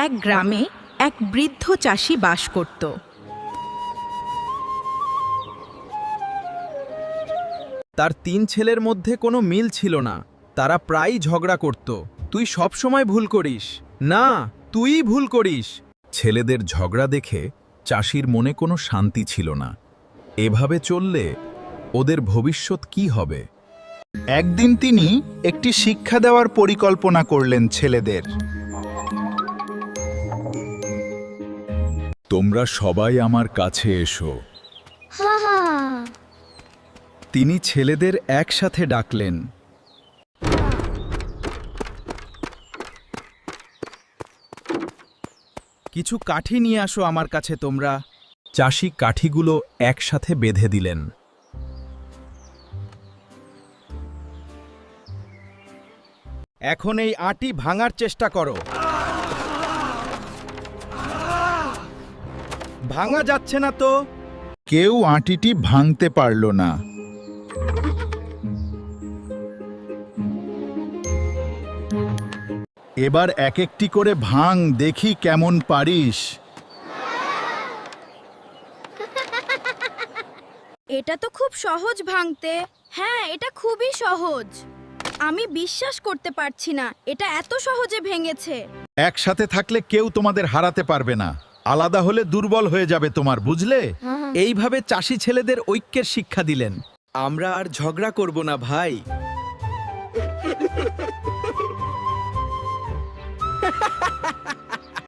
এক গ্রামে এক বৃদ্ধ চাষি বাস করত। তার 3 ছেলের মধ্যে কোনো মিল ছিল না। তারা প্রায়ই ঝগড়া করত। তুই সবসময় ভুল করিস, না তুইই ভুল করিস। ছেলেদের ঝগড়া দেখে চাষির মনে কোনো শান্তি ছিল না। এভাবে চললে ওদের ভবিষ্যৎ কি হবে? একদিন তিনি একটি শিক্ষা দেওয়ার পরিকল্পনা করলেন ছেলেদের। তোমরা সবাই আমার কাছে এসো। তিনি ছেলেদের একসাথে ডাকলেন। কিছু কাঠি নিয়ে আসো আমার কাছে তোমরা। চাষি কাঠিগুলো একসাথে বেঁধে দিলেন। এখন এই আটি ভাঙার চেষ্টা করো। ভাঙা যাচ্ছে না তো। কেউ আঁটিটি ভাঙতে পারল না। এবার এক একটি করে ভাঙ, দেখি কেমন পারিস। এটা তো খুব সহজ ভাঙতে। হ্যাঁ, এটা খুবই সহজ। আমি বিশ্বাস করতে পারছি না এটা এত সহজে ভেঙেছে। একসাথে থাকলে কেউ তোমাদের হারাতে পারবে না। আলাদা হলে দুর্বল হয়ে যাবে তোমার, বুঝলে? এইভাবে চাষি ছেলেদের ঐক্যের শিক্ষা দিলেন। আমরা আর ঝগড়া করব না ভাই।